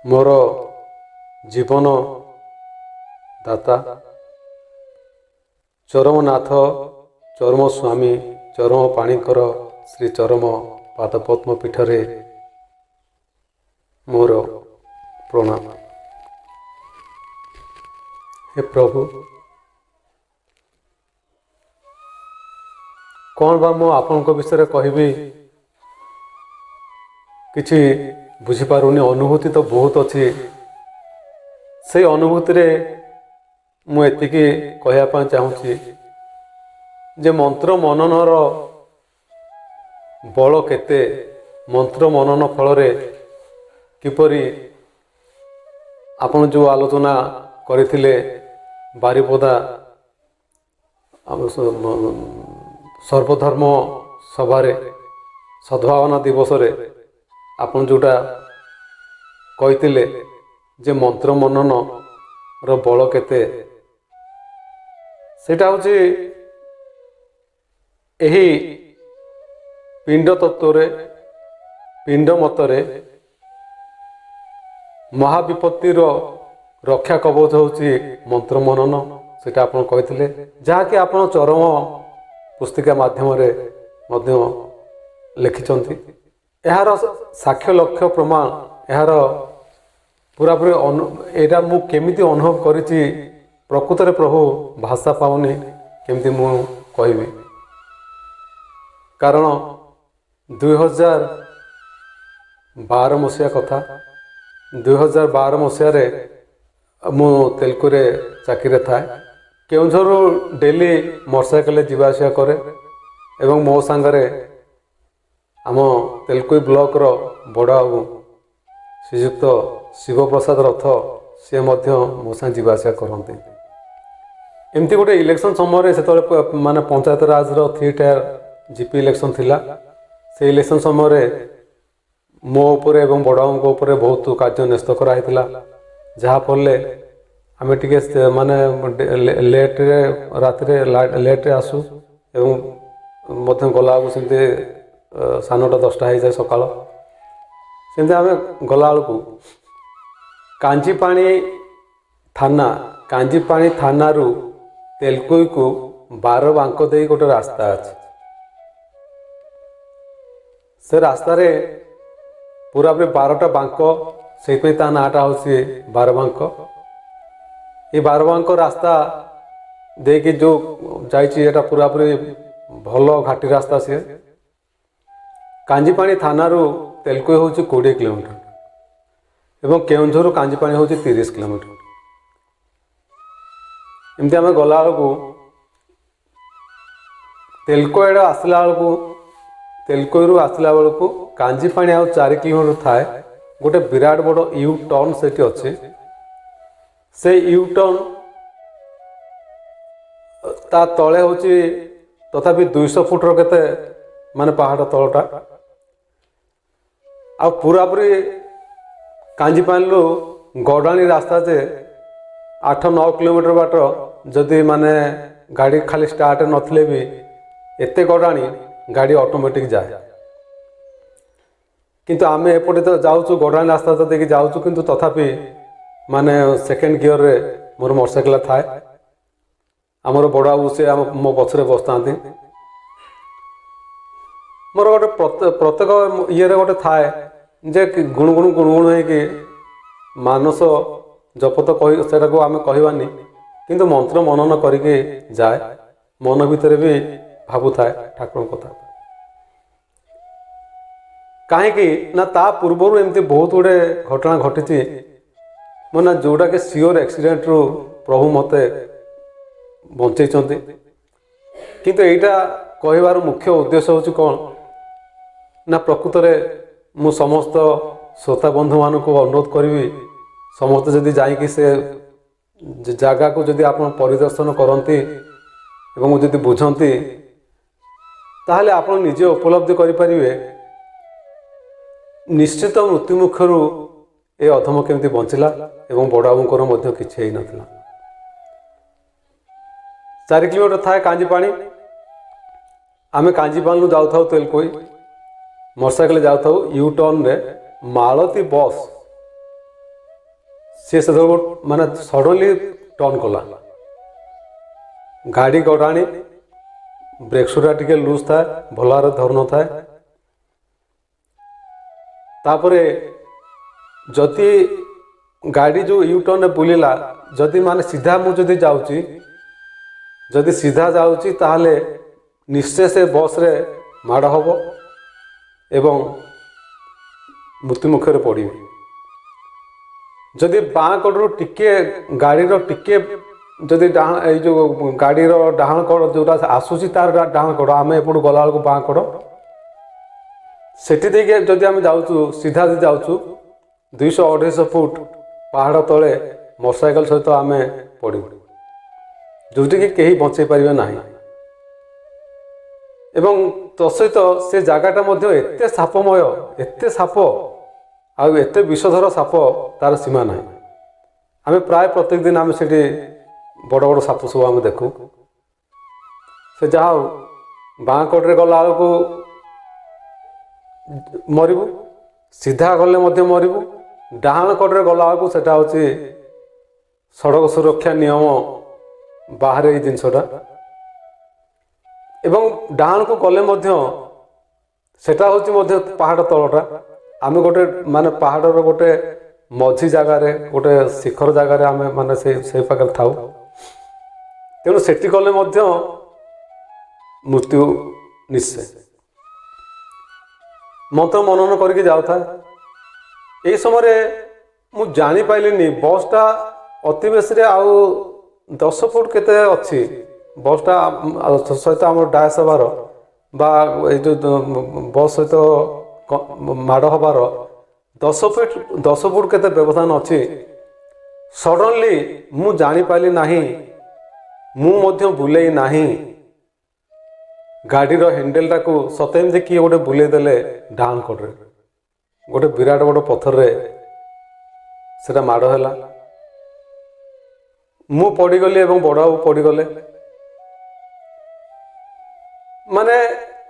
मोर जीवन दाता चरमनाथ चरम स्वामी चरम पाणिकर श्री चरम पादपद्म पीठरे मोर प्रणाम। हे प्रभु कौन बा मु आपण विषय कहबी किछि बुझीपारुनी। अनुभूति तो बहुत अच्छी से अनुभूति रे मु एतिकी कहवाई चाहूँगी जे मंत्र मननर बल केते, मंत्र मनन फल किपरि आपण जो आलोचना करथिले बारिपदा सर्वधर्म सभारे सद्भावना दिवस रे आपण जोटा कहिथिले जे मंत्र मनन रो बल केते, सेटा होची एही पिंड तत्व पिंड मतरे महाविपत्तिर रक्षा कवच होची मंत्र मनन। सेटा आपण कहिथिले जहाँकि आपण चरम पुस्तिका माध्यम रे मध्य लिखिछंती। यार साक्ष्य लक्ष्य प्रमाण यार पूरापूरी एटा मु केमिति अनुभव करिछि प्रकृत रे प्रभु भाषा पाउनी केमिति मु कहबी। कारण 2012 मसीहा कथा 2012 मसीह रे मु तेलुगु रे चाकरी थाए। केउझर डेली मोटरसाइकेल जीवा आसिया करे एवं मो सांगरे आम तेलुगु ब्लॉक रो बड़ बाबू श्रीयुक्त शिव प्रसाद रथ सी मो सांग जीवा आसिया करते। एमती गोटे इलेक्शन समय से माने पंचायत राज रो 3 टायर जीपी इलेक्शन थिला। से इलेक्शन समय मो उपरे एवं बड़ बाबू उपरे बहुत कार्य न्यस्त कराइथिला, जहाँ फल आम टे माने लेट रात लेट आसू एवं गला सेमती 9:30 10टा हो जाए सकाल। सेमती आम गला कांजीपाणी थाना रु तेलुगु को 12 बांक दे गोटे रास्ता अच्छे। से रास्ता रे पूरा 12टा बांक से नाटा हूँ 12 बांक। ये 12 बांक रास्ता देकी जो जाइए पूरापूरी भल घाटी रास्ता सी। कांजीपाणी थाना रु तेलुगु हूँ 20 किलोमीटर एवं केउझर कांजीपाणी हूँ 30 किलोमीटर। एमती आम गला तेलुगु एड आसला तेलुगु आसला बेलू कांजीपाणी आ 4 किलोमीटर थाए गोटे विराट बड़ यू टर्न से अच्छे। से यू टर्न ता तले हूँ तथापि 200 फुटर केते माने पहाड़ तलटा आ पूरापूरी कांजीपाणी गड़ाणी रास्ता जे 8-9 किलोमीटर बाट जदि माने गाड़ी खाली स्टार्ट नथिले भी एते गड़ाणी गाड़ी ऑटोमेटिक जाए। किंतु आमे एपटे तो जाऊँ गड़ाणी रास्ता तो देखिए जाऊँ किंतु तथापि माने सेकेंड गियर रे मोर मोटरसाइकेल थाए। आमर बड़ बाबू से मो पछरे बसता मोर गोटे प्रत्येक ये गोटे थाए जे गुणगुण कि मानस जप तो कही से आम कहवानी किंतु मंत्र मनन करके जाए मन भितर भी भावु थाए ठाकुर कथा। कहीं ना ता पूर्वर एमती बहुत गुड़े घटना घटी मैंने जोटा कि सियोर एक्सीडेंट रु प्रभु मते बंचई किंतु एटा कहबार मुख्य उद्देश्य हूँ कौन ना प्रकृत में मु समस्त श्रोता बंधु मान को अनुरोध करी समस्त जदि जाइए से जगह को जदि आप परिदर्शन करती एवं जदि बुझती ताहले आप निजे उपलब्धि करें निश्चित मृत्युमुखर ए अधम केमती बंचला एवं बड़ बाबूर किसी नथिला। 4 किलोमीटर थाए कांजीपाणी आमे कांजीपाणी जाऊ था तेलुगु मोटरसाइकेल जाऊ था यू टर्न रे मालती बस सी से माने सडनली टर्न कला गाड़ी गड़ाणी ब्रेक सुरा टिके लूज था भलार धर न था तापरे जदि गाड़ी जो यू टर्न बुलिला जदि माने सीधा मु जदि जाउची जदि सीधा जाउची ताहले निश्चय से बस रे माड़ हब एवं मृत्यु मुखर पड़ी जदि बाँ कड़ू टिके गाड़ी टिके जदि डाण जो गाड़ी डाण कड़ जोटा आसूसी तार डाण कड़ आम एपटू गला बेलू बाँ कड़ सेठी देखिए जदि आम जाऊँ सीधा जाऊँ 200-250 फुट पहाड़ तले मोटरसाइकेल सहित आम पड़ू जोटि कहीं बचे पारे ना एवं तो सहित से जगाटा एते सापमय एते साप आते विषधर साप तार सीमा ना आम प्राय प्रत्येक दिन आम से बड़ बड़ साप सब आम देखू से जहा बाँ कड़े गला बेलू मरबू सीधा गले मरबू डाण कड़े गला बेलू सेटा हूँ सड़क सुरक्षा नियम बाहर ये जिनसटा एवं डाण को गले सेटा हूँ पहाड़ तलटा आम गोटे माने पहाड़र गोटे मझी जगार गोटे शिखर जगार आम माने से पाखे थाऊ तेणु सेठी गले मृत्यु निश्चय मंत्र मनन करके जाऊथा ये समय मु जानी पाइलिनी बसटा अति बेसी आउ 10 फुट केते अच्छी बसटा सहित आम डायस हबार बा जो बस सहित माड़ हबार 10 फुट केते व्यवधान अच्छी सडनली मु जानी पाइली नाही मु मध्य बुलेई नाही गाड़ी हैंडल टाक सतेमती किए गोटे बुले देले डाण कड़े गोटे विराट बड़ पथर रे सेटा माड़ है मु पड़गली और बड़ बाबू पड़गले माने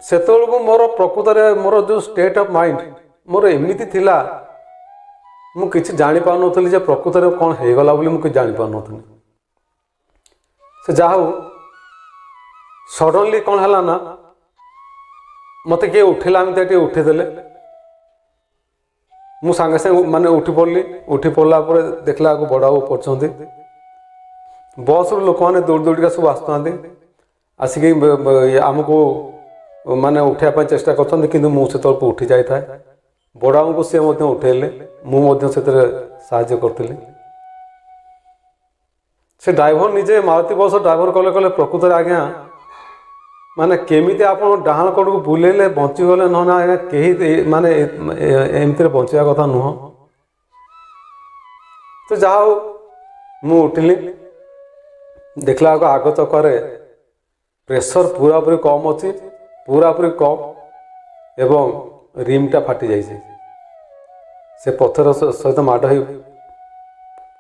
सेतबेलू मोर प्रकृत मोर जो स्टेट ऑफ माइंड मोर एमती थिला मु किछि जानि पार नथली जे प्रकृत कौन होगला बोली मु जानि पार नथली से जाऊ सडनली कौन है ना मत किए उठेला एमती उठेदेले मु सांगे सांगे माने उठी पड़ला देखला बड़ बाबू पड़ते बस लोक मैंने दौड़ दौड़िका सब आसुँच आसिक आमको माने उठापा चेष्टा कर उठी जाए बड़ बाबू को सी उठेले मुझे साहाय्य करी से ड्राइवर निजे मारुति बस ड्राइवर कले कले प्रकृत आज्ञा माने केमिति आप डाण कड़ को बुलेले बंचीगले ना आज्ञा कहीं माने एमती बचा कथा नुह तो जहा मु उठिली देखला आग चक्कर प्रेशर पूरा पूरी कम अच्छी पूरा पूरी कम एवं रिमटा फाटी जाइए से पत्थर सहित माड़ हो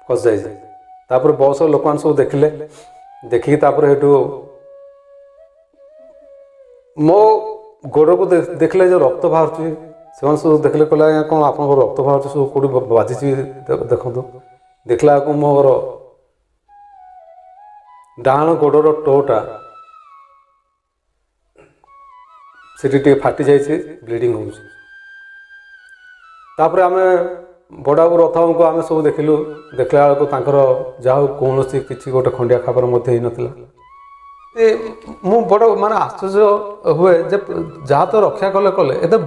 फस जापर बस लोक मैंने सब देखिले देखिकी हेटू मो गोड़ को देखले जो रक्त बाहर से सब देखले कहले कौन आप रक्त बाहर सब कौटी बाजी देखु देखला मोर डाण गोड़र टोटा से फाटी जाइए ब्लीडिंग होपर आम बड़ बाबू रथ को आम सब देखिलु देखला बेलू जहा कौन किसी गोटे खंडिया खाबर नाला मु बड़ माने आश्चर्य हुए जे जहाँ तो रक्षा कले कले एते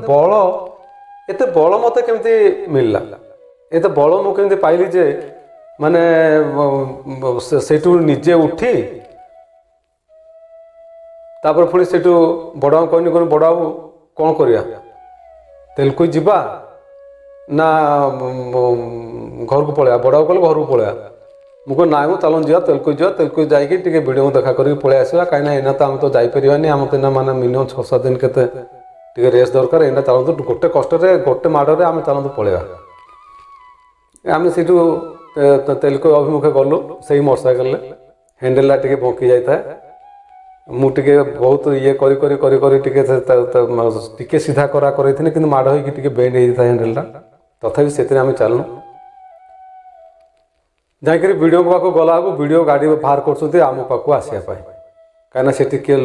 बल मत केमती मिलला एते बल मु केमती पाइली जे माने सेठू निजे उठी तापर पुणी सेठू बड़ बाबू कहनी कहनी बड़ बाबू कौन करिया तेलको जीवा ना घर को पलैया बड़ बाबू कहले घर को पलैया मुझे ना चलन जा तेलको जाकि वीडियो देखा कर पलि आसवा कहीं एना तो आम तो जापरानी आम तो एना माने मिनिमम 6-7 दिन के रेस्ट दरकार एना चलतु गोटे कष्ट गोटे माड़े आम चलतु पलैया आम से तेलको अभिमुखे गलु से मोटरसाइकेल हैंडल टे बंकी जाए मुझे बहुत ये टे सीधा करा कर माड़ हो बेंड होता हैंडलटा तथापि से आम चलनु ଯାଇକରି ଭିଡ଼ିଓ ପାଖକୁ ଗଲାବେଳକୁ ଭିଡ଼ିଓ ଗାଡ଼ି ବାହାର କରୁଛନ୍ତି ଆମ ପାଖକୁ ଆସିବା ପାଇଁ। କାହିଁକିନା ସେଠି କିଏ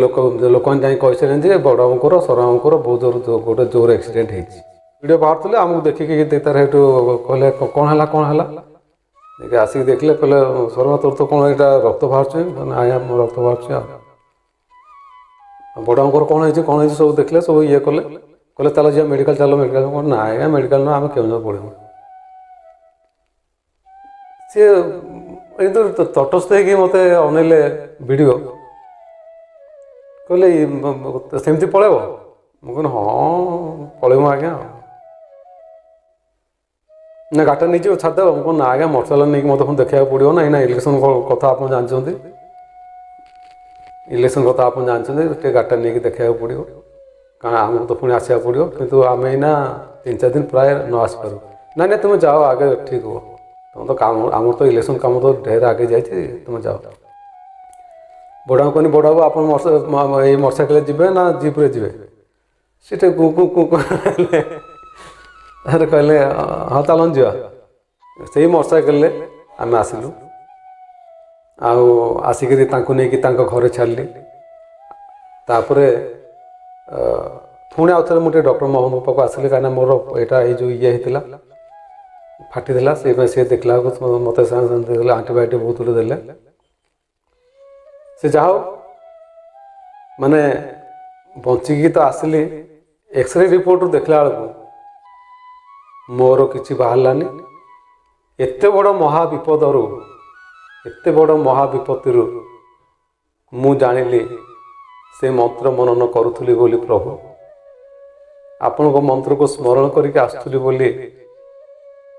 ଲୋକମାନେ ଯାଇ କହିସାରିଲେଣି ଯେ ବଡ଼ ବାବୁଙ୍କର ସର ବାବୁଙ୍କର ବହୁତ ଗୋଟେ ଜୋର ଆକ୍ସିଡେଣ୍ଟ ହେଇଛି। ଭିଡ଼ିଓ ବାହାରୁଥିଲେ ଆମକୁ ଦେଖିକି ତାର ସେଇଠୁ କହିଲେ କ'ଣ ହେଲା ଦେଖିକି ଆସିକି ଦେଖିଲେ କହିଲେ ସरमा ତୋର ତ କ'ଣ ଏଇଟା ରକ୍ତ ବାହାରୁଛି? ଆଜ୍ଞା ମୋ ରକ୍ତ ବାହାରୁଛି। ଆଉ ବଡ଼ ବାବୁଙ୍କର କ'ଣ ହେଇଛି ସବୁ ଦେଖିଲେ, ସବୁ ଇଏ କହିଲେ ତାହେଲେ ଯିବା ମେଡ଼ିକାଲ, ଚାଲ ମେଡ଼ିକାଲ। ନା ଆଜ୍ଞା ମେଡ଼ିକାଲ ନୁହଁ, ଆମେ କେଉଁଝର ପଳେଇବୁ। ସିଏ ଏମିତି ତଟସ୍ଥ ହେଇକି ମୋତେ ଅନେଇଲେ ଭିଡ଼ିଓ, କହିଲେ ସେମିତି ପଳେଇବ? ମୁଁ କହିଲି ହଁ ପଳେଇବୁ ଆଜ୍ଞା। ନା ଗାଡ଼ିଟା ନେଇଯିବ ଛାଡ଼ିଦେବ? ମୁଁ କହିଲି ନା ଆଜ୍ଞା ମୋଟରସାଇକେଲ ନେଇକି ମୋତେ ପୁଣି ଦେଖିବାକୁ ପଡ଼ିବ ନା, ଏଇନା ଇଲେକ୍ସନ୍ କଥା ଆପଣ ଜାଣିଛନ୍ତି, ଟିକେ ଗାଡ଼ିଟା ନେଇକି ଦେଖିବାକୁ ପଡ଼ିବ, କାରଣ ଆମକୁ ତ ପୁଣି ଆସିବାକୁ ପଡ଼ିବ। କିନ୍ତୁ ଆମେ ଏଇନା 3-4 ଦିନ ପ୍ରାୟ ନ ଆସିପାରୁ। ନାଇଁ ତୁମେ ଯାଅ ଆଗେ ଠିକ୍ ହବ, ତୁମ ତ କାମ, ଆମର ତ ଇଲେକ୍ସନ୍ କାମ ତ ଢେର ଆଗେ ଯାଇଛି, ତୁମେ ଯାଅ। ବଡ଼ବାବୁ କହିନି ବଡ଼ ବାବୁ ଆପଣ ଏଇ ମୋଟରସାଇକେଲରେ ଯିବେ ନା ଜିପ୍ରେ ଯିବେ? ସେଠି ହେଲେ କହିଲେ ହଁ ଚାଲନ୍ତୁ ଯିବା। ସେଇ ମୋଟରସାଇକେଲରେ ଆମେ ଆସିଲୁ। ଆଉ ଆସିକିରି ତାଙ୍କୁ ନେଇକି ତାଙ୍କ ଘରେ ଛାଡ଼ିଲି। ତାପରେ ପୁଣି ଆଉ ଥରେ ମୁଁ ଟିକେ ଡକ୍ଟର ମୋହନଙ୍କ ପାଖକୁ ଆସିଲି, କାହିଁକିନା ମୋର ଏଇଟା ଏଇ ଯେଉଁ ଇଏ ହେଇଥିଲା, ଫାଟିଥିଲା। ସେଇପାଇଁ ସିଏ ଦେଖିଲା ବେଳକୁ ମୋତେ ଦେଲେ ଆଣ୍ଟିବାୟୋଟିକ୍ ବହୁତ ଗୁଡ଼ିଏ ଦେଲେ। ସେ ଯାହା ହଉ ମାନେ ବଞ୍ଚିକି ତ ଆସିଲି। ଏକ୍ସରେ ରିପୋର୍ଟରୁ ଦେଖିଲା ବେଳକୁ ମୋର କିଛି ବାହାରିଲାନି। ଏତେ ବଡ଼ ମହାବିପଦରୁ, ଏତେ ବଡ଼ ମହାବିପତ୍ତିରୁ ମୁଁ ଜାଣିଲି ସେ ମନ୍ତ୍ର ମନନ କରୁଥିଲି ବୋଲି ପ୍ରଭୁ, ଆପଣଙ୍କ ମନ୍ତ୍ରକୁ ସ୍ମରଣ କରିକି ଆସୁଥିଲି ବୋଲି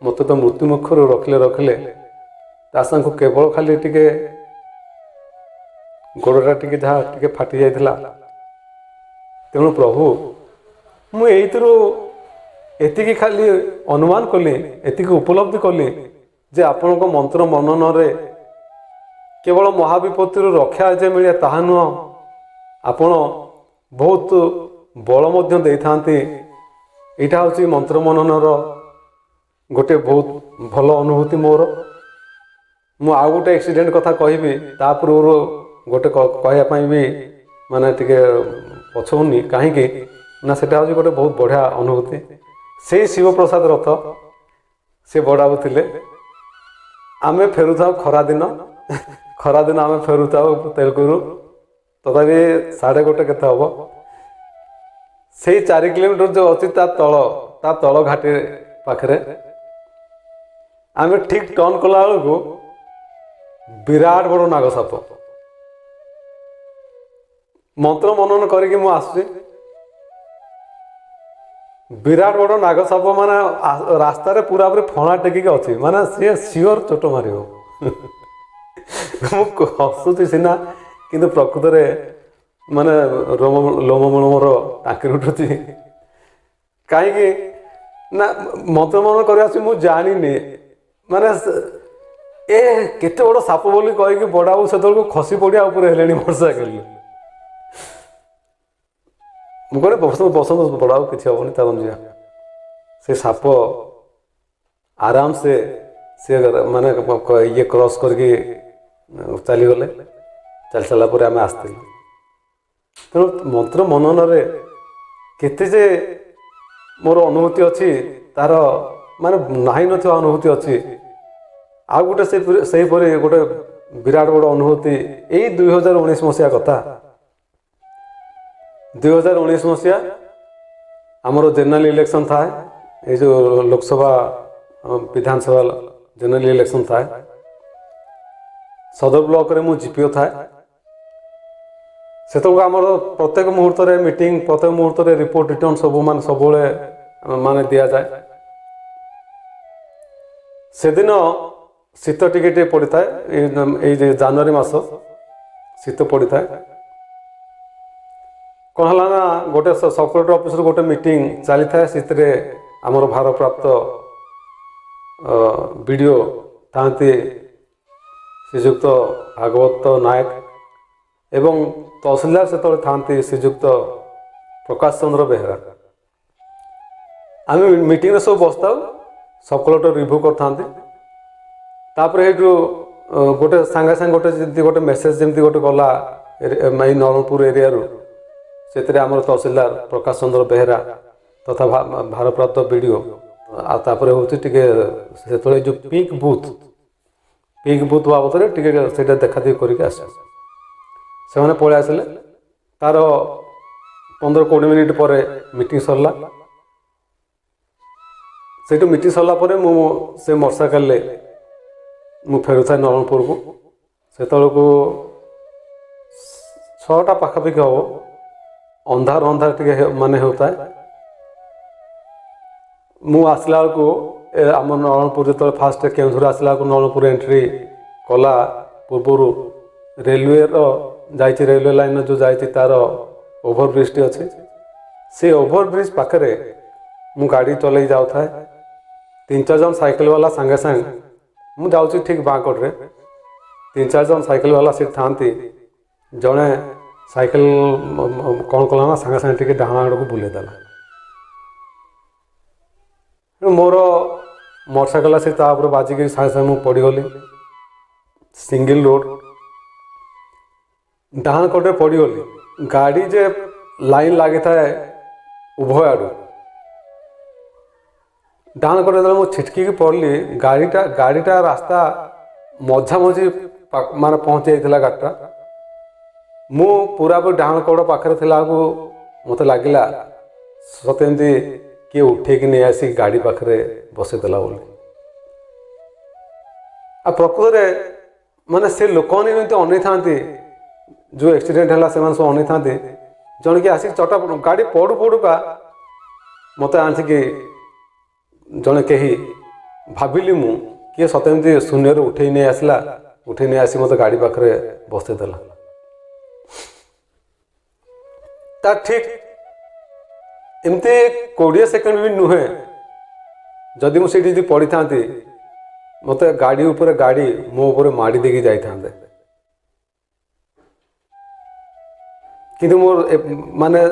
ମୋତେ ତ ମୃତ୍ୟୁମୁଖରୁ ରଖିଲେ। ତା ସାଙ୍ଗକୁ କେବଳ ଖାଲି ଟିକେ ଗୋଡ଼ଟା ଟିକେ ଯାହା ଟିକେ ଫାଟି ଯାଇଥିଲା। ତେଣୁ ପ୍ରଭୁ ମୁଁ ଏଇଥିରୁ ଏତିକି ଖାଲି ଅନୁମାନ କଲି, ଏତିକି ଉପଲବ୍ଧି କଲି ଯେ ଆପଣଙ୍କ ମନ୍ତ୍ର ମନନରେ କେବଳ ମହାବିପତ୍ତିରୁ ରକ୍ଷା ଯେ ମିଳେ ତାହା ନୁହଁ, ଆପଣ ବହୁତ ବଳ ମଧ୍ୟ ଦେଇଥାନ୍ତି। ଏଇଟା ହେଉଛି ମନ୍ତ୍ର ମନନର ଗୋଟେ ବହୁତ ଭଲ ଅନୁଭୂତି ମୋର। ମୁଁ ଆଉ ଗୋଟେ ଆକ୍ସିଡେଣ୍ଟ କଥା କହିବି, ତା ପୂର୍ବରୁ ଗୋଟେ କହିବା ପାଇଁ ବି ମାନେ ଟିକେ ପଛଉନି, କାହିଁକି ନା ସେଟା ହେଉଛି ଗୋଟେ ବହୁତ ବଢ଼ିଆ ଅନୁଭୂତି। ସେଇ ଶିବପ୍ରସାଦ ରଥ, ସେ ବଡ଼ବାବୁ ଥିଲେ। ଆମେ ଫେରୁଥାଉ ଖରାଦିନ ଆମେ ଫେରୁଥାଉ ତେଲକୁରୁ, ତଥାପି 1:30 କେତେ ହେବ। ସେଇ 4 କିଲୋମିଟର ଯେଉଁ ଅଛି ତା ତଳ ଘାଟି ପାଖରେ ଆମେ ଠିକ୍ ଟର୍ଣ୍ଣ କଲା ବେଳକୁ ବିରାଟ ବଡ଼ ନାଗସାପ। ମନ୍ତ୍ର ମନନ କରିକି ମୁଁ ଆସୁଛି, ବିରାଟ ବଡ଼ ନାଗସାପ ମାନେ ରାସ୍ତାରେ ପୁରାପୁରି ଫଣା ଟେକିକି ଅଛି, ମାନେ ସିଏ ସିଓର ଚୋଟ ମାରିବ। ମୁଁ ହସୁଛି ସିନା, କିନ୍ତୁ ପ୍ରକୃତରେ ମାନେ ଲୋମମୂଳ ମୋର ଟାଙ୍କି ଉଠୁଛି। କାହିଁକି ନା ମନ୍ତ୍ର ମନନ କରି ଆସୁଛି, ମୁଁ ଜାଣିନି ମାନେ ଏ କେତେ ବଡ଼ ସାପ ବୋଲି କହିକି ବଡ଼ବାବୁ ସେତେବେଳକୁ ଖସି ପଡ଼ିଆ ଉପରେ ହେଲେଣି ମୋଟରସାଇକେଲରେ। ମୁଁ କହିଲି ବସନ୍ତୁ ବଡ଼ବାବୁ କିଛି ହେବନି, ଚାଲନ୍ତୁ ଯିବା। ସେ ସାପ ଆରାମସେ ସେ ମାନେ ଇଏ କ୍ରସ୍ କରିକି ଚାଲିଗଲେ। ଚାଲି ସାରିଲା ପରେ ଆମେ ଆସିଥିଲୁ। ତେଣୁ ମନ୍ତ୍ର ମନନରେ କେତେ ଯେ ମୋର ଅନୁଭୂତି ଅଛି, ତାର ମାନେ ନାହିଁ ନଥିବା ଅନୁଭୂତି ଅଛି। ଆଉ ଗୋଟେ ସେହିପରି ଗୋଟେ ବିରାଟ ବଡ଼ ଅନୁଭୂତି ଏଇ 2019 ମସିହା କଥା। 2019 ମସିହା ଆମର ଜେନେରାଲ ଇଲେକ୍ସନ୍ ଥାଏ, ଏଇ ଯେଉଁ ଲୋକସଭା ବିଧାନସଭା ଜେନେରାଲ ଇଲେକ୍ସନ୍ ଥାଏ। ସଦର ବ୍ଲକରେ ମୁଁ ଜିପିଓ ଥାଏ। ସେତେବେଳକୁ ଆମର ପ୍ରତ୍ୟେକ ମୁହୂର୍ତ୍ତରେ ମିଟିଂ, ପ୍ରତ୍ୟେକ ମୁହୂର୍ତ୍ତରେ ରିପୋର୍ଟ ରିଟର୍ନ ସବୁ ମାନେ ସବୁବେଳେ ମାନେ ଦିଆଯାଏ। ସେଦିନ ଶୀତ ଟିକେ ଟିକେ ପଡ଼ିଥାଏ, ଏଇ ଯେ ଜାନୁଆରୀ ମାସ ଶୀତ ପଡ଼ିଥାଏ। କ'ଣ ହେଲା ନା ଗୋଟେ ସବ୍ କଲେକ୍ଟର ଅଫିସରୁ ଗୋଟେ ମିଟିଂ ଚାଲିଥାଏ। ସେଥିରେ ଆମର ଭାରପ୍ରାପ୍ତ ବିଡ଼ିଓ ଥାନ୍ତି ଶ୍ରୀଯୁକ୍ତ ଭାଗବତ ନାୟକ ଏବଂ ତହସିଲଦାର ସେତେବେଳେ ଥାନ୍ତି ଶ୍ରୀଯୁକ୍ତ ପ୍ରକାଶ ଚନ୍ଦ୍ର ବେହେରା। ଆମେ ମିଟିଂରେ ସବୁ ବସିଥାଉ, ସବ୍ କଲେକ୍ଟର ରିଭ୍ୟୁ କରିଥାନ୍ତି। तापर हेठू गोटे सांगे सांगे गोटे जमी गोटे मेसेज जमी गोटे गला नवरंगपुर एरिया से आम तहसीलदार प्रकाश चंद्र बेहेरा तथा भारप्राप्त बीडीओ आपर हूँ से जो पिंक बुथ बाबद टे देखा देखी करके से पलि आसिले तार 15-20 मिनिट पर मीटिंग सरला से मीटिंग सरला से मोटरसाइकेल मु फेरुथा नवरंगपुर को से 6टा पाखापाखि हम अंधार अंधार टे माने होता है मु आसला को आम नवरंगपुर जो फास्ट केउझर आसला नवरंगपुर एंट्री कला पूर्वर रेलवे रेलवे लाइन जो जाइए तार ओभरब्रिज टी अच्छे से ओभरब्रिज पाखे मु गाड़ी चल जाऊ था 3-4 जन साइकिल वाला सांगे सांग मु जाऊँ ठीक बाँकटे 3-4 जन साइकिल वाला सीट था जड़े साइकिल कौन कला ना सांगे सांगे डाण आड़ को बुलेदेला मोर मोटरसाइकेल से बाजिक सागे सागे मुझे पड़गली सिंगल रोड डाण कटे पड़गली गाड़ी जे लाइन लगी था उभय आड़ डाण कटे मुझे छिटकी पड़ली गाड़ीटा रास्ता मझा मझी माने पहुँची जाता गाड़ीटा मु पूरा डाण कड़ पाखे थी मत लगिला सतमती किए उठे नहीं आसी गाड़ी पाखे बसईदेला बोली आ प्रकृत माने से लोक मैंने अनै था जो एक्सीडेंट है से सब अनै था जन कि आसिक चटा गाड़ी पड़ू पड़ूका मत आसिक जड़े कही भाविली मु किए सतमती शून्य उठे नहीं आसला उठे नहीं आसी मत गाड़ी पाखे बसईदेला ता ठीक एमती 20 सेकेंड भी नुहे जदि मुझे पड़ी था मत गाड़ी ऊपर गाड़ी मो ऊपर माड़ी देकी जाई था किंतु मोर माने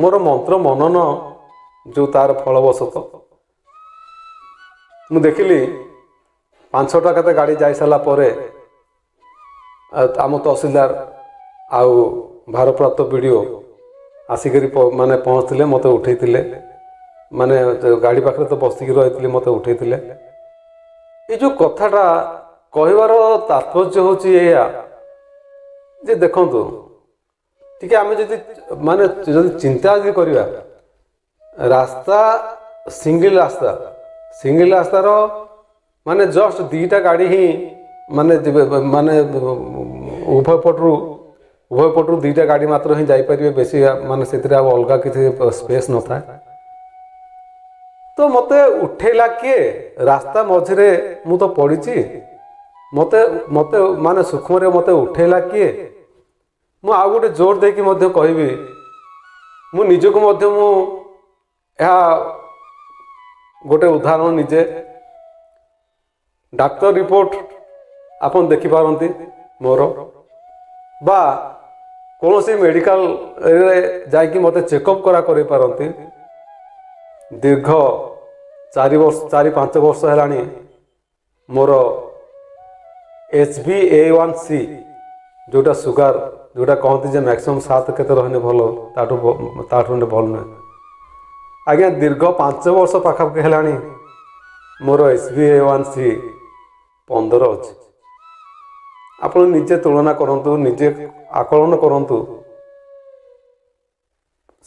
मोर मंत्र मनन जो तार फलवशत मु देखिली 5-6टा केते गाड़ी जाई सारा पर आम तहसीलदार आउ भारप्राप्त बीडीओ आसिक माने पहुँचते मत उठे माने गाड़ी पाखे तो बसिक रही मत उठे ये जो कथाटा कहबार तात्पर्य हूँ देखु टी आम जदि माने जदि चिंता जदि करवा रास्ता सिंगल रास्तार माने जस्ट 2टा गाड़ी ही माने माने उभय पटू 2टा गाड़ी मात्र ही जापर बेसी माने से अलग किसी स्पेस न था तो मत उठेला किए रास्ता मझे मु तो पड़ी मत मत माने सूक्ष्म मत उठेला किए मु आउ गोटे जोर देकी कहबी मु निजको मु गोटे उदाहरण निजे डाक्टर रिपोर्ट आपन देखि पारंती मोर बा कौन सी मेडिकल जाकि मत चेकअप करा पारंती दीर्घ 4-5 वर्ष है मोर HbA1c जोटा सुगार जोटा कहती जे मैक्सिमम 7 केते रहने भल ताठू भल नुहे आज्ञा दीर्घ 5 वर्ष पाखापाखि है मोर HbA1c 15 अच्छे आप निजे तुलना करंतु निजे आकलन करंतु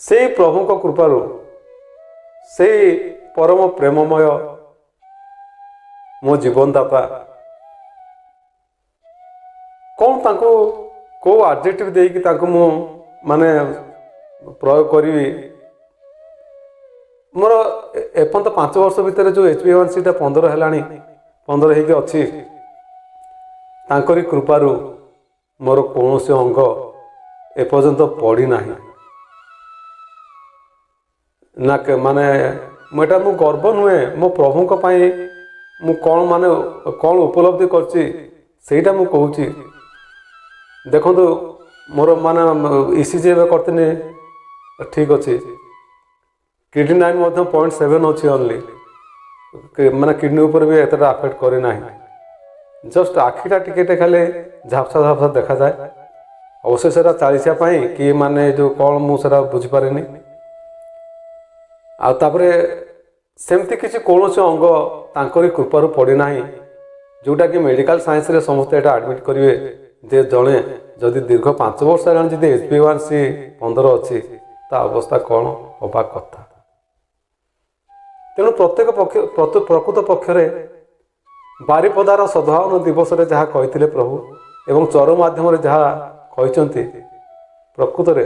से प्रभु को कृपारु से परम प्रेममय मो जीवनदाता कौन ताको को एडजेक्टिव देकी ताको मु माने प्रयोग करी मोर एपंत 5 वर्ष भितर जो HbA1c 15 है 15 होगी अच्छी तांकरी कृपारु मोर कौन से अंग एपर्यंत पड़ी ना ना माने मोटा मु गर्व नुहे मो प्रभु मु कौन माने कौन उपलब्धि करटा मु कहूँ देखो मोर माने ECG करते ठीक अच्छे किडनी 9.7 अच्छी ओनली ମାନେ କିଡ଼ନୀ ଉପରେ ବି ଏତେଟା ଆଫେକ୍ଟ करे ନାହିଁ। जस्ट आखिटा टिके खाली झापसा झापसा देखा जाए। अवश्य से चालीसा कि माने जो कौन मुझे बुझीपारे आउे सेमती किसी कौन अंग तांकरी कृपार पड़ना जोटा कि मेडिकल साइंस रे समस्ते एटा एडमिट करेंगे जे जड़े जदि दीर्घ 5 वर्ष जब HbA1c 15 अच्छी ता अवस्था कौन हवा कथा। तेणु प्रत्येक प्रकृत पक्षरे बारिपदार सद्भावन दिवस रे जहाँ कही प्रभु एवं चर माध्यम जहाँ कहते प्रकृत रे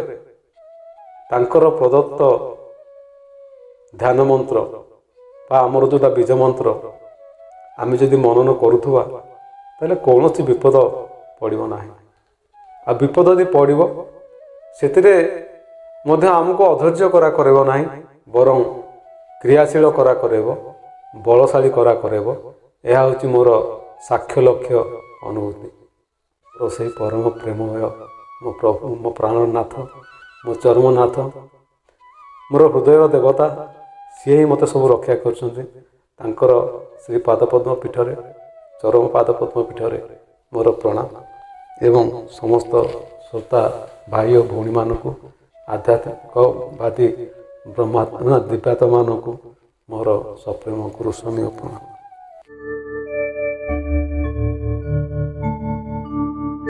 तांकर प्रदत्त ध्यान मंत्र बा आमर जोटा बीज मंत्र आम जदि मनन करुवा ताले कौन विपद पड़ो ना। आ विपद यदि पड़ो से आमको अधैर्य करा करब ना बरं क्रियाशील करा करब बलशाली करा करब। यह हूँ मोर साक्ष्य लक्ष्य अनुभूति। तो से परम प्रेममय मो प्रभु मो प्राणनाथ मो चर्मनाथ मोर हृदय देवता सी ही मत सब रक्षा कर श्री पादपद्म पीठरे चरम पादपद्म पीठरे मोर प्रणाम एवं समस्त श्रोता भाई और भौणी मानक आध्यात्मिकवादी ब्रह्मा दिव्यात्मा मानक मोर सप्रेम गुरुस्वामी प्रणाम।